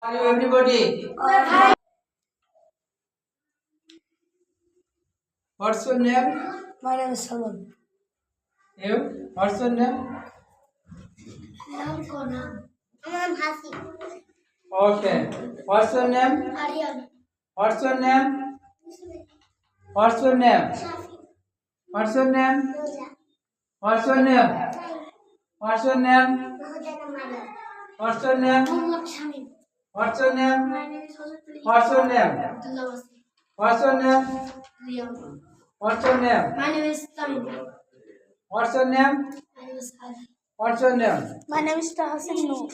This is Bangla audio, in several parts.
Hello everybody. What's your name? My name is Salman. You? What's your name? Naam Kona. My name is Hasib. Okay. What's your name? Aryan. What's your name? What's your name? What's your name? What's your name? What's your name? What's your name? Muhammad Shamim. What's your name? My name is Hazrat What's your name? Abdullah Wasi. What's your name? Riyam. What's your name? My name is Tamim. What's your name? My name is Ali. What's your name? My name is Tahsin Noor.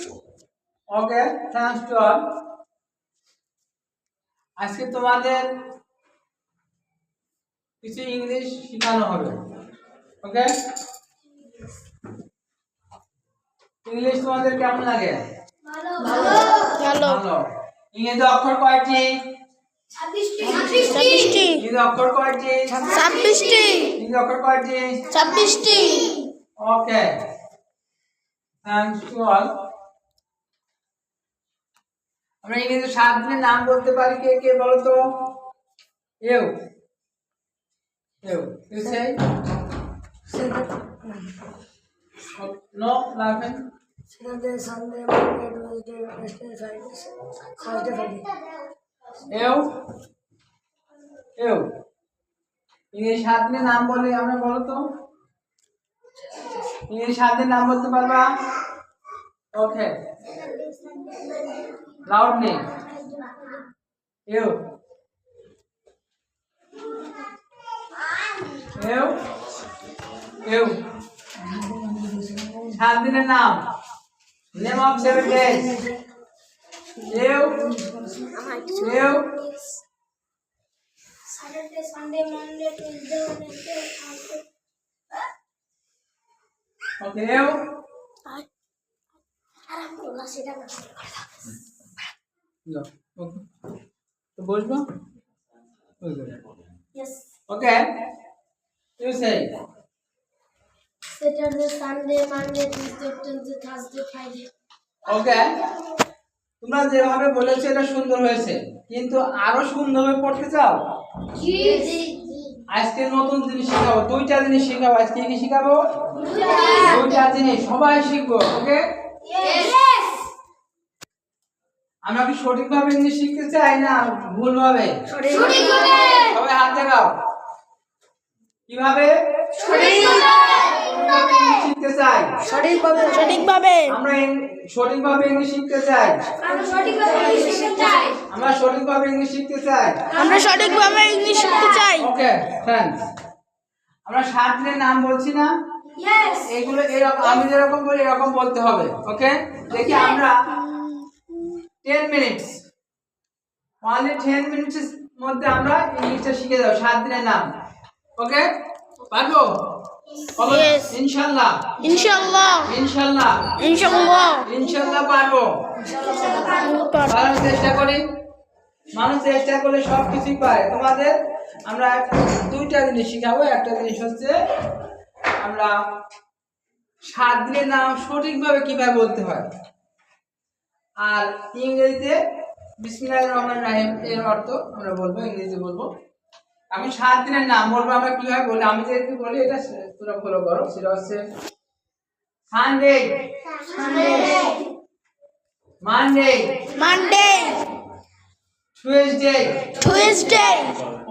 Okay, thanks to all. আজকে তোমাদের কিছু ইংলিশ শেখানো হবে। ওকে, ইংলিশ তোমাদের কেমন লাগে? ভালো। ভালো। ইংরেজি অক্ষর কয়টি? 26টি। ইংরেজি অক্ষর কয়টি? 26টি। ইংরেজি অক্ষর কয়টি? 26টি। ওকে, থ্যাংকস টু অল। আমরা ইংরেজি 7 দিনের নাম বলতে পারি, কে কে বলো তো? You say no laughing. Saturday, Sunday, Monday, Tuesday, Wednesday, Friday, Thursday, Friday. You ইংরেজি 7 দিনের নাম বলে আমরা বলো তো। ইংরেজি 7 দিনের নাম বলতে পারবা? ওকে, লাউডলি। ইউ 7 দিনের নাম। Name of 7 days. Saturday, Sunday, Monday, Tuesday, Wednesday, Thursday. Okay, আরাম করলা সেটা না। ওকে তো বলবো। Yes. Okay, you say Saturday, Sunday, Monday, Tuesday, Wednesday, Thursday, Friday. Okay, তোমরা যেভাবে বলেছো এটা সুন্দর হয়েছে, কিন্তু আরো সুন্দরভাবে পড়তে চাও? আজকে নতুন জিনিস শেখাবো, 2টা জিনিস শেখাবো। আজকে কি শেখাবো? 2টা জিনিস সবাই শিখবো। ওকে, আমরা কি সঠিকভাবে ইংলিশ শিখতে চাই না ভুলভাবে? সঠিকভাবে। সবাই হাত দেখাও। কিভাবে? শিখতে চাই। সঠিকভাবে। আমরা সঠিকভাবে ইংলিশ শিখতে চাই। আমরা সঠিকভাবে ইংলিশ শিখতে চাই। আমরা সঠিকভাবে ইংলিশ শিখতে চাই। আমরা সঠিকভাবে ইংলিশ শিখতে চাই। ওকে, থ্যাঙ্কস। আমরা 7 দিনের নাম বলছি না? Yes. এগুলো এরকম, আমি যেরকম বলি এরকম বলতে হবে। ওকে, দেখি আমরা 10 মিনিটস, only 10 মিনিটস মধ্যে আমরা ইংলিশটা শিখে যাব 7 দিনের নাম। ওকে, পারবো? Yes. ইনশাআল্লাহ। ইনশাআল্লাহ। ইনশাআল্লাহ। ইনশাআল্লাহ। ইনশাআল্লাহ পারবো। চেষ্টা করি, মানুষ চেষ্টা করলে সব কিছুই পারে। তোমাদের আমরা 2টা জিনিস শিখাবো। একটা জিনিস হচ্ছে আমরা 7 দিনের নাম সঠিকভাবে কিভাবে বলতে হয়, আর ইংরেজিতে বিসমিল্লাহির রহমানির রহিম এর অর্থ আমরা বলবো, ইংরেজিতে বলবো। আমি 7 দিনের নাম বলবো, আমরা কিভাবে বলি আমি যেহেতু বলি এটা তোমরা ফলো করো। সেটা হচ্ছে Sunday, Monday, Tuesday,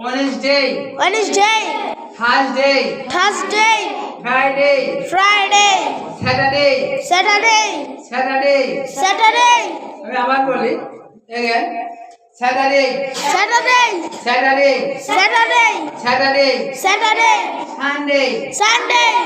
Wednesday, Thursday, Friday, Saturday। আমি আবার বলি, again, Saturday, Sunday, Monday, Tuesday, Wednesday, Thursday,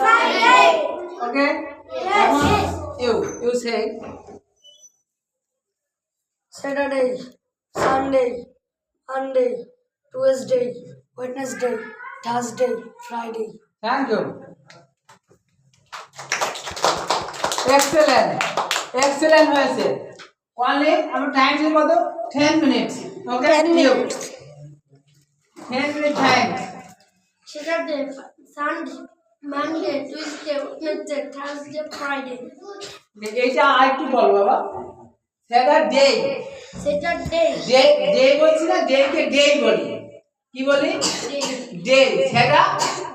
Friday. Okay? You say Saturday, Sunday, Monday, Tuesday, Wednesday, Thursday, Friday. Thank you. Excellent. Excellent হয়েছে। Only আমার টাইম ছিল কত? 10 minutes. Okay? 10 minutes. 10 minute time. Saturday, Sunday, Monday, Tuesday, Wednesday, Thursday, Friday. এইটা আরেকটু বল বাবা। Saturday. Saturday, ডে বলছি না, ডে কে ডে বলি। কি বলি? ডে। সেটা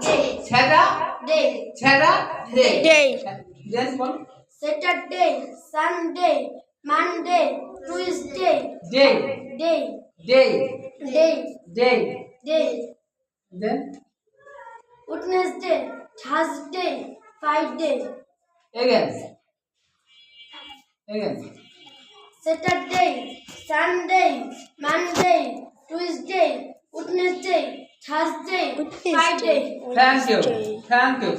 day, সেটা day. সেটা day. Day. Then ball. Saturday, Sunday, Monday, Tuesday, day day, day day, day day. Then Wednesday, Thursday, Friday. again Saturday, Sunday, Monday, Tuesday, Wednesday, Thursday, Friday. thank you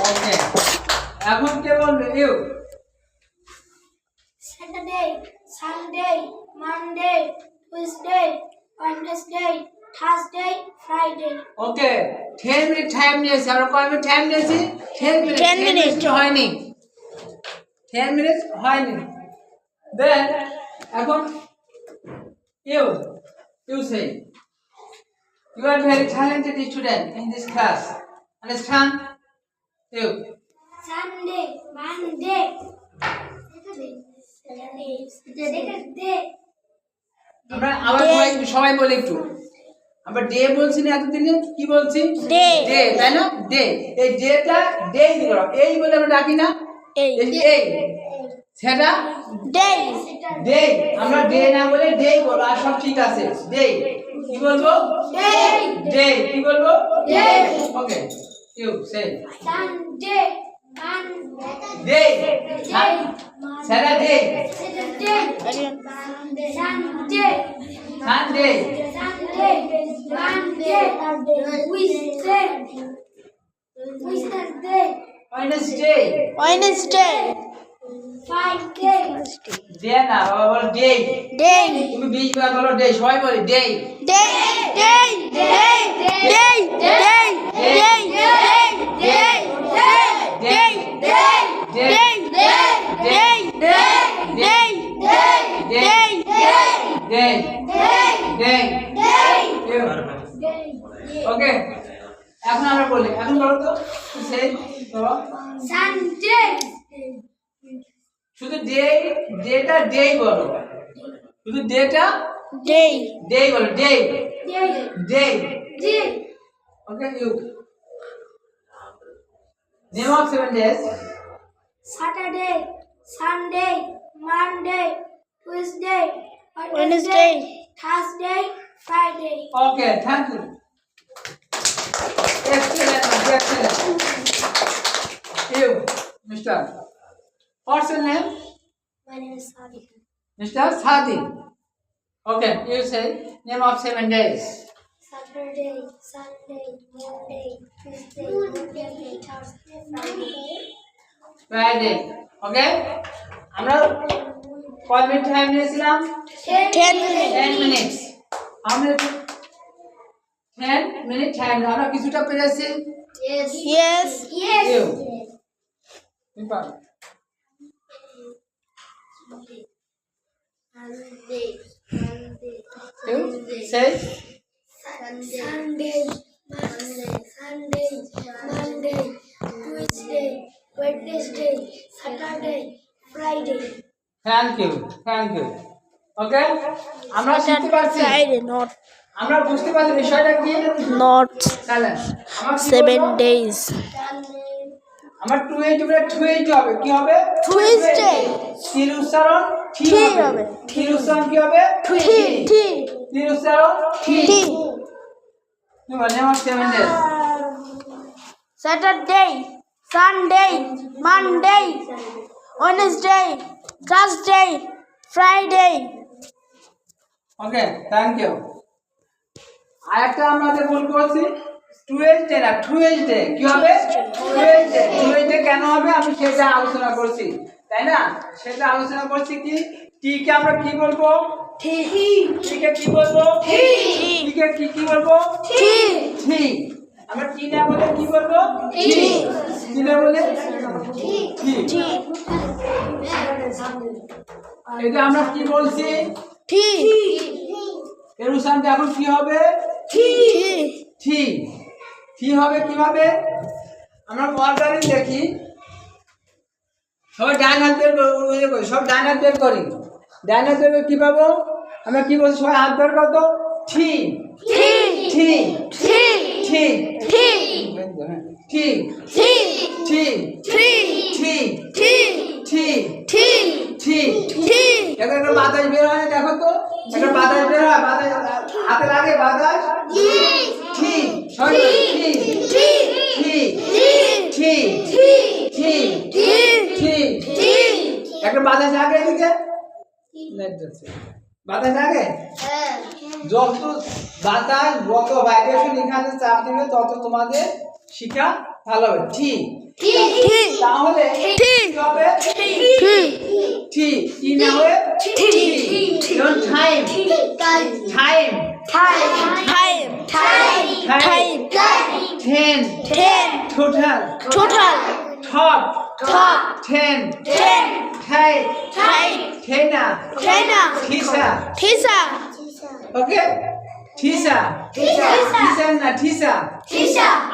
okay এখন কে বলবে? You. Saturday, Sunday, Monday, Tuesday, Wednesday, Thursday, Friday. Okay 10 minute time নিয়েছি। আমরা কয় মিনিট টাইম নিয়েছি? 10 মিনিট। 10 minutes হয়নি। 10 মিনিট হয়নি। দেন এখন you say you are very talented student in this class. Understand? You. Sunday, Monday, Saturday, আমরা আবার সবাই বলি একটু। আমরা ডে বলছি না এতদিনে, কি বলছি? Day. ডে, তাই না? ডে। এই ডেটা ডে করো। এই বলে আমরা ডাকি না? Day. এই সেটা Day. ডে। আমরা ডে না বলে ডে বলবো, আর সব ঠিক আছে। ডে কি বলবো? ডে কি বলবো? Okay you say Sunday, day সেটা day Saturday, Again. Sunday, Sunday Sunday, Monday, Tuesday, Wednesday Wednesday. Friday, day না বাবা, বলো ডে। Day. তুমি 20 বার বলো ডে, সবাই বলে day. Day. Day. Day. Day. Day. Day. Day. Day. Day. Day. Day. Day. Day. Day. Day day okay এখন আমরা বলি, এখন বলো তো সেই বাবা Sunday, শুধু ডেটা ডে বলো, শুধু ডেটা Day. ডে বলো, day day Day, okay you name of 7 days Saturday, Sunday, Monday, Tuesday, Wednesday. Thursday, Friday. Okay thank you excellent you Mr. what's your name? My name is Sadi. Mr. Sadi. Okay, you say name of 7 days. Saturday, Sunday, Monday, Tuesday, Wednesday, Thursday, Friday. Friday. Okay? আমরা কয় মিনিট টাইম নিয়েছিলাম? 10 minutes. 10 minutes. আমরা 10 মিনিট টাইম, আমরা কিছুটা পেরেছি। Yes. Yes. Yes. You. তুমি পারো। Sunday, You say Sunday, Monday, Tuesday, Wednesday, Saturday, Friday. thank you. Okay? আমরা শিখতে পারছি, Friday. Not. আমরা বুঝতে পারছি বিষয়টা কি। Not তাহলে আমার কি 7 বলবো? days. আমার 2 হবে, কি হবে? Tuesday. তির উচ্চারণ ঠিক ঠিক হবে। হবে। তির উচ্চারণ কি হবে? T. তির উচ্চারণ ঠিক। T. মানে আমার 7 days Saturday, Sunday, Monday, Wednesday, Thursday, Friday. Okay thank you. আরেকটা আমাদের ভুল করেছি, টুয়েসডে না টুয়েসডে কি হবে টুয়েসডে টুয়েসডে কেন হবে আমি সেটা আলোচনা করছি তাই না সেটা আলোচনা করছি কি টি কে আমরা কি বলবো টি কে কি বলবো টি কে কি বলবো টি আমরা টি না বলে কি বলবো টি না বলে টি এটা আমরা কি বলছি এর উচ্চারণটা এখন কি হবে টি হবে কিভাবে আমরা অর্ডারিং দেখি সবাই ডান হাত বের করি সব ডান হাত বের করি ডান হাত বের করে কি পাবো আমরা কি বলছি সবাই হাত বের করতো টি টি টি টি টি টি টি টি টি একটা বাতাস বের হয় দেখো তো একটা বাতাস বের হয় বাতাস হাতে লাগে বাতাস টি সরি টি টি টি টি টি একটা বাতাস লাগে এদিকে বাতাস লাগে যত বাতাস যত ভাইব্রেশন এখানে চাপ দিবে তত তোমাদের শিক্ষা ভালো হবে ঠিক তাহলে কি হবে টি টি না হবে টি যেমন time time time 10 total top 10 ঠেনা ঠিসা ওকে ঠিসা না ঠিসা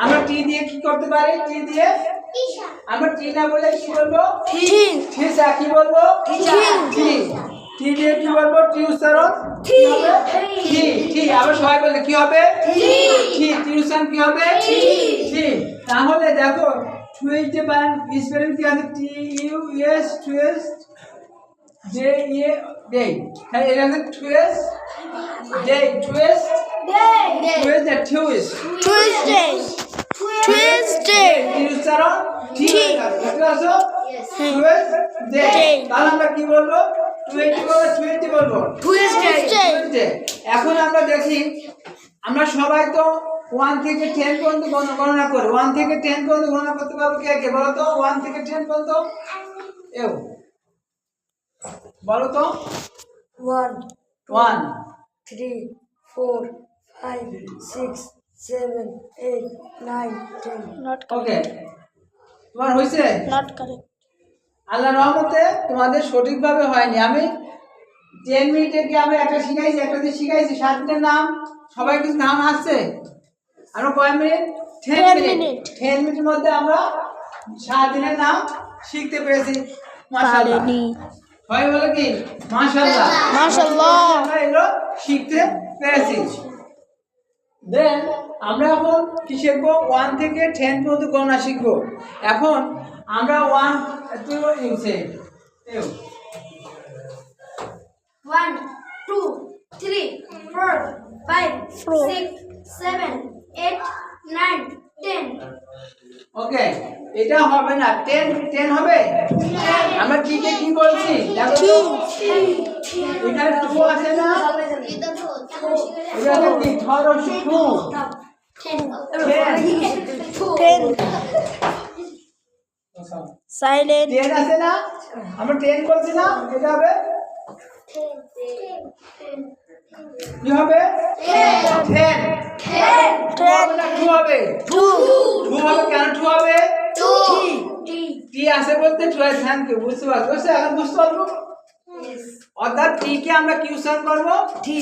আমরা টি দিয়ে কি করতে পারি টি দিয়ে আমরা টি না বলে কি বলবো ঠিসা কি বলবো টি টি দিয়ে কি বলবো টি উচ্চারণ টি টি আবার সবাই বলে কি হবে টি টি উচ্চারণ কি হবে টি তাহলে দেখো টুয়েসডে বানান স্পেলিং কি আছে T U S Tuesday a day হ্যাঁ এটা হচ্ছে টুয়েসডে টুয়েসডে টিউসডে টি উচ্চারণ টি বুঝতে পারছো টুয়েসডে তাহলে আমরা কি বলবো 20 বলবো টুয়েসডে এখন আমরা দেখি আমরা সবাই তো 1 থেকে 10 পর্যন্ত গণনা করি 1 থেকে 10 পর্যন্ত গণনা করতে পারবো কে কে বলো তো 1 থেকে 10 পর্যন্ত এও বলো তো 1 3 4 5 6 7 8 9 10 Not ওকে correct. তোমার হইছে Not correct. আল্লাহর রহমতে তোমাদের সঠিকভাবে হয়নি আমি 10 মিনিটে কি আমি একটা শিখাইছি একটা দিয়ে শিখাইছি 7 দিনের নাম সবাই কিছু নাম আসছে আমরা কয় মিনিট 10 মিনিট 10 মিনিটের মধ্যে আমরা 7 দিনের নাম শিখতে পেরেছি মাশাআল্লাহ হয় বলে কি মাশাআল্লাহ আমরা এগুলো শিখতে পেরেছি দেন আমরা এখন কি শিখবো 1 থেকে 10 পর্যন্ত গণনা শিখবো এখন আমরা 1 তুই ইউছে 1 2 3 4 5 6 7 8 9 10 ওকে এটা হবে না 10 হবে আমরা ঠিক কি বলছি দেখো এখানে 2 আছে না এটা কি ধরো 10. Silent. 10 আছে না আমরা 10 বলছি না এটা হবে কি হবে 10 2 হবে 2 হবে কেন 2 হবে টি আছে বলতে 2 থ্যাংক ইউ বুঝতে পারছো এখন বুঝতে পারবো অর্থাৎ টি কে আমরা কি উচ্চারণ করব টি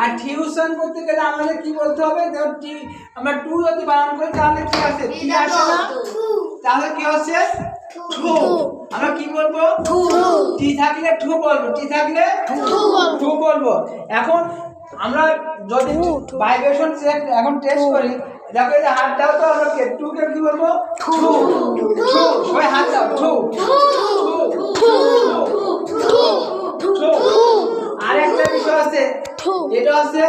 আর টি উচ্চারণ করতে গেলে আমাদের কি বলতে হবে দেখো টি আমরা 2 যদি বানান করি তাহলে কি আছে টি আসে না তাহলে কি হচ্ছে টু আমরা কি বলবো টি থাকলে টু বলবো টি থাকলে টু বলবো এখন আমরা যদি ভাইব্রেশন চেক এখন টেস্ট করি দেখো এই যে হাত দাও তো আমরা কে টু কে কি বলবো টু সবাই হাত দাও টু আর একটা বিষয় আছে এটা আছে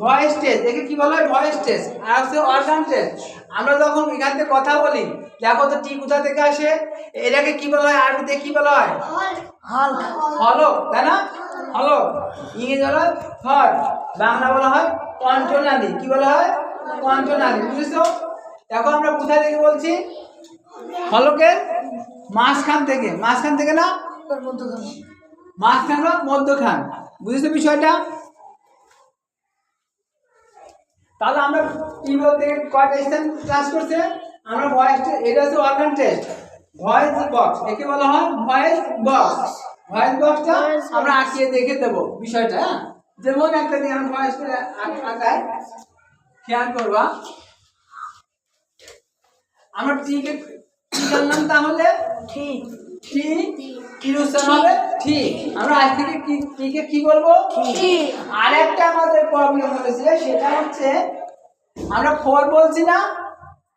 ভয়েস টেস্ট, একে কি বলা হয়? Voice test. আর হচ্ছে অর্গান টেস্ট। আমরা যখন এখান থেকে কথা বলি, দেখো তো টি কোথা থেকে আসে, এটাকে কি বলা হয়? আরবিতে কি বলা হয়? হাল্ক হলক, তাই না? হলক। ইংরেজি বলা হয় থট, বাংলা বলা হয় কণ্ঠনালী। কি বলা হয়? কণ্ঠনালী। বুঝেছো? দেখো আমরা কোথা থেকে বলছি? হলকের মাঝখান থেকে। মাঝখান থেকে না, মাঝখান বা মধ্যখান। বুঝেছো বিষয়টা? তাহলে আমরা কি বলতে কয়টা স্থান ক্লাস করছে? আমরা ভয়েস টেস্ট, এটা হচ্ছে অর্গান টেস্ট। ভয়েস বক্স, একে বলা হয় ভয়েস বক্স। ভয়েস বক্সটা আমরা আঁকিয়ে দেখে দেবো বিষয়টা। হ্যাঁ, যেমন একটা দিন আমরা ভয়েস করে আঁকাই, খেয়াল করবা। আমরা টিকে কি জানলাম তাহলে? ঠিক টি কি উচ্চারণ হবে? ঠিক। আমরা আজ থেকে টিকে কি বলবো? ঠিক। আরেকটা আমাদের প্রবলেম হয়েছে, সেটা হচ্ছে আমরা 4 বলছি না,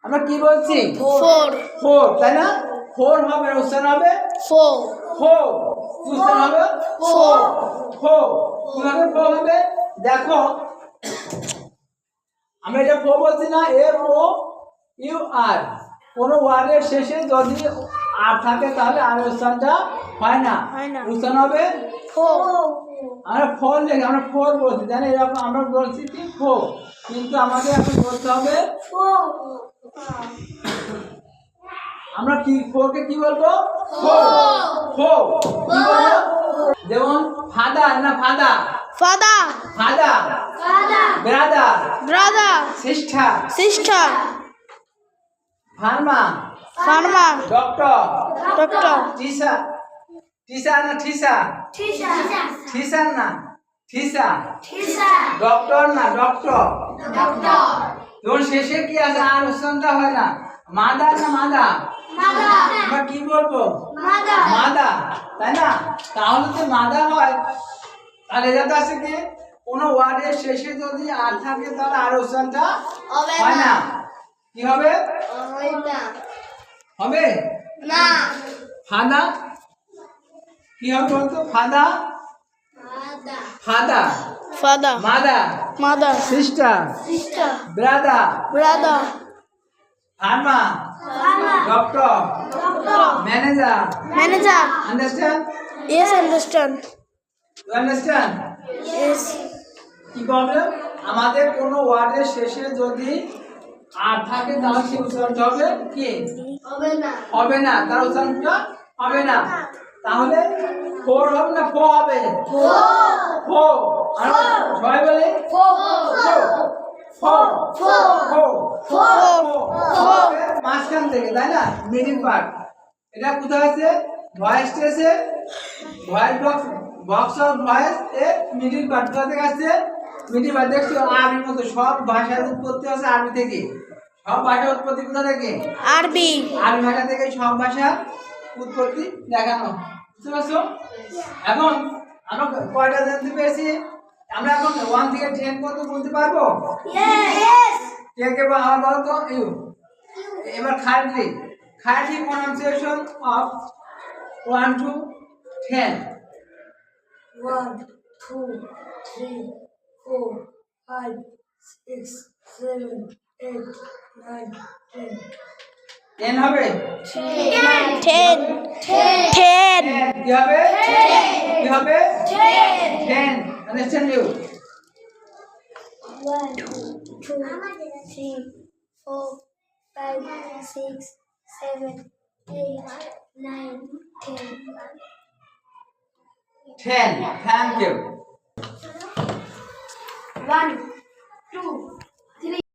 আমরা কি বলছি? 4 4, তাই না? 4 হবে, উচ্চারণ হবে 4 4, উচ্চারণ হবে 4 4। কিভাবে 4 হবে? দেখো আমরা এটা 4 বলছি না, FOUR। কোন ওয়ার্ডের শেষে যদি আর থাকে তাহলে আর উচ্চারণটা হয় না, উচ্চারণ হবে 4 আমরা 4 লিখে আমরা 4 বলছি, জানেন? এরকম আমরা বলছি কি 4, কিন্তু আমাদের এখন বলতে হবে আমরা কি 4 কে কি বলবো? 4 কি বলবো? যেমন ফাদার না ফাদা, Father, ফাদা, brother, brother, sister, sister, Pharma, farmer, doctor, doctor, teacher, teacher না ঠিসা, ঠিসার না ঠিসা, ডক্টর না ডক্টর। তোর শেষে কি আছে? আর উচ্চারণটা হয় না। মাদার না মাদা, আমরা কি বলবো? মাদা, তাই না? তাহলে তো মাদা হয়। তাহলে এটা আছে কি কোন ওয়ার্ডের শেষে যদি আর থাকে তাহলে আর উচ্চারণটা হয় না। কি হবে? হবে ফাদা। কি হবে বলতো? ফাদা, ফাদা, father, মাদা, mother, sister, sister, brother, brother, Pharma, doctor, manager. manager. Understand? Yes, understand. You understand? Yes. কি প্রবলেম? আমাদের কোনো ওয়ার্ডের শেষে যদি আর থাকে তাহলে সেই উচ্চারণটা হবে কি? হবে না, তার উচ্চারণটা হবে না। তাহলে 4 হবে না 4 হবে? 4 আর 6 বলে 4 মাঝখান থেকে, তাই না? Middle part. এটা কোথায় আছে? ভয়েস টেস্টে voice box, box of voice A middle part কোথা থেকে আসছে? Middle part. দেখছো আরবির মতো সব ভাষার উৎপত্তি আছে আরবি থেকে। সব ভাষার উৎপত্তি কোথা থেকে? আরবি। আরবি ভাষা থেকে সব ভাষার উৎপত্তি দেখানো। বুঝতে পারছো? এখন আমরা কয়টা জানতে পেরেছি? আমরা এখন 1 থেকে 10 পর্যন্ত বলতে পারবো? কে কে আমার বলো তো? এবার খাইটলি প্রনাউন্সিয়েশন অফ 1 to 10। 1 2 3 4 5 6 7 8 9 10 10 হবে? 10 কি হবে? কি হবে? 10। Understand you? 1 2 3 4 5 6 7 8 9 10 10, thank you. 1 2